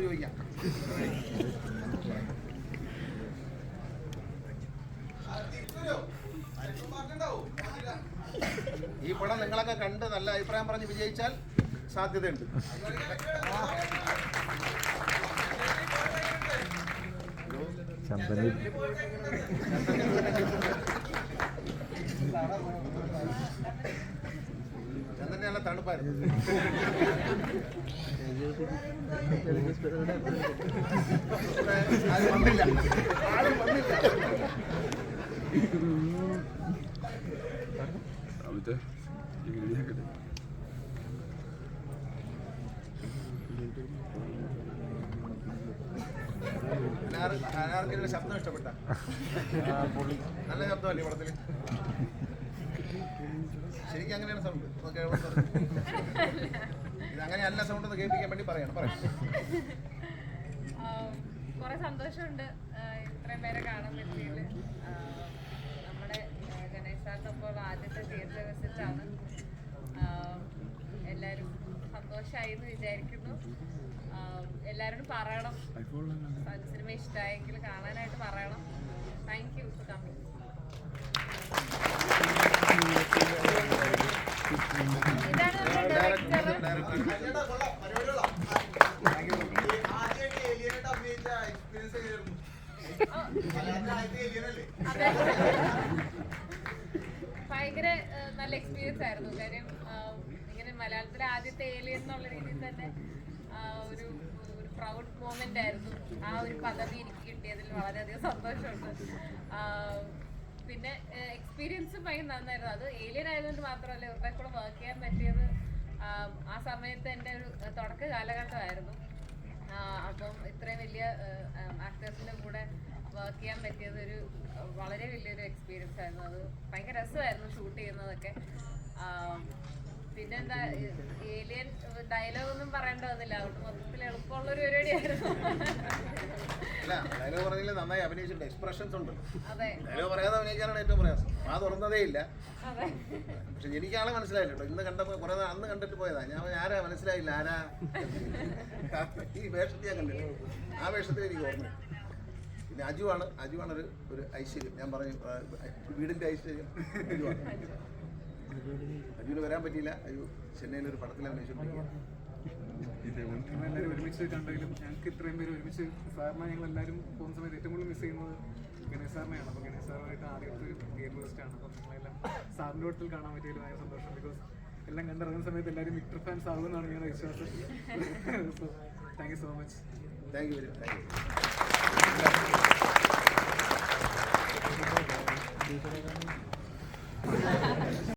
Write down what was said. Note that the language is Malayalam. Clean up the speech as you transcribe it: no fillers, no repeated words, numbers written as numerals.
ചോദിക്കാം. ഈ പടം നിങ്ങളൊക്കെ കണ്ട് നല്ല അഭിപ്രായം പറഞ്ഞ് വിജയിച്ചാൽ സാധ്യതയുണ്ട്. ചന്ദന നല്ല തണുപ്പായിരുന്നു. ആരും വന്നില്ല. ആർക്കെങ്കിലും ശബ്ദം ഇഷ്ടപ്പെട്ട? നല്ല ശബ്ദമല്ലേ പടത്തില്? ശരിക്കും അങ്ങനെയാണ് സൗണ്ട്. ഇതങ്ങനെ അല്ല സൗണ്ട് ഒന്ന് കേൾപ്പിക്കാൻ വേണ്ടി പറയണം. കുറെ സന്തോഷമുണ്ട് ഇത്രയും പേരെ കാണാൻ പറ്റിയതിൽ. നമ്മുടെ ഗണേശ് സാറിനൊപ്പം ആദ്യത്തെ തിയേറ്റർ വിസിറ്റാണ്. എല്ലാവരും സന്തോഷമായി എന്ന് വിചാരിക്കുന്നു. എല്ലാവരോടും പറയണം, സിനിമ ഇഷ്ടമായെങ്കിൽ കാണാനായിട്ട് പറയണം. Thank you for coming. ഇതാണ് നമ്മുടെ ഡയറക്ടർ. ഭയങ്കര നല്ല എക്സ്പീരിയൻസ് ആയിരുന്നു. കാര്യം ഇങ്ങനെ മലയാളത്തിലെ ആദ്യത്തെ ഏലിയൻ എന്നുള്ള രീതിയിൽ തന്നെ ഒരു പ്രൗഡ് മൊമെന്റ് ആയിരുന്നു. ആ ഒരു പദവി എനിക്ക് കിട്ടിയതിൽ വളരെയധികം സന്തോഷമുണ്ട്. പിന്നെ എക്സ്പീരിയൻസ് ഭയങ്കര നന്നായിരുന്നു. അത് ഏലിയൻ ആയതുകൊണ്ട് മാത്രമല്ല, ഇവരുടെ കൂടെ വർക്ക് ചെയ്യാൻ പറ്റിയത് ആ സമയത്ത് എൻ്റെ ഒരു തുടക്ക കാലഘട്ടമായിരുന്നു. അപ്പം ഇത്രയും വലിയ ആക്ടേഴ്സിൻ്റെ കൂടെ വർക്ക് ചെയ്യാൻ പറ്റിയത് ഒരു വളരെ വലിയൊരു എക്സ്പീരിയൻസ് ആയിരുന്നു. അത് ഭയങ്കര രസമായിരുന്നു ഷൂട്ട് ചെയ്യുന്നതൊക്കെ. പിന്നെന്താ, ഏലിയൻ ഡയലോഗൊന്നും പറയേണ്ട വന്നില്ല. അതുകൊണ്ട് മൊത്തത്തിൽ എളുപ്പമുള്ളൊരു പരിപാടിയായിരുന്നു. ഡയലോഗ് പറഞ്ഞില്ല, നന്നായി അഭിനയിച്ചിട്ടുണ്ട്. എക്സ്പ്രഷൻസ് ഉണ്ട്. ഡയലോഗ് പറയാതെ അഭിനയിക്കാനാണ് ഏറ്റവും പ്രയാസം. ആ തുറന്നതേ ഇല്ല. പക്ഷെ എനിക്കാളെ മനസ്സിലായില്ല കേട്ടോ. ഇന്ന് കണ്ടപ്പോൾ കുറെ അന്ന് കണ്ടിട്ട് പോയതാ. ഞാൻ ആരാ മനസ്സിലായില്ല, ആരാ ഈ വേഷത്തിൽ ഞാൻ കണ്ടില്ല. ആ വേഷത്തിൽ എനിക്ക് ഓർമ്മ. പിന്നെ അജുവാണ് ഒരു ഐശ്വര്യം. ഞാൻ പറഞ്ഞു വീടിന്റെ ഐശ്വര്യം അജുവിന് വരാൻ പറ്റിയില്ല. അജു ചെന്നൈയിലൊരു പടത്തിൽ അഭിനയിച്ചുകൊണ്ടിരിക്കുക. എല്ലാവരും ഒരുമിച്ച് കണ്ടെങ്കിലും ഞങ്ങൾക്ക് ഇത്രയും പേര് ഒരുമിച്ച് സാറിനെ ഞങ്ങൾ എല്ലാവരും പോകുന്ന സമയത്ത് ഏറ്റവും കൂടുതൽ മിസ് ചെയ്യുന്നത് ഗണേശ് സാറിനെയാണ്. അപ്പോൾ ഗണേശ് സാറുമായിട്ട് ആദ്യത്തെ ഒരു തിയേറ്റർ വിസിറ്റാണ്. അപ്പം നിങ്ങളെല്ലാം സാറിൻ്റെ വീട്ടിൽ കാണാൻ പറ്റിയതിൽ ഭയങ്കര സന്തോഷം. ബിക്കോസ് എല്ലാം കണ്ടിറങ്ങുന്ന സമയത്ത് എല്ലാവരും വിക്ടർ ഫാൻസ് ആകുമെന്നാണ് ഞങ്ങളുടെ വിശ്വാസം. So thank you so much. Thank you.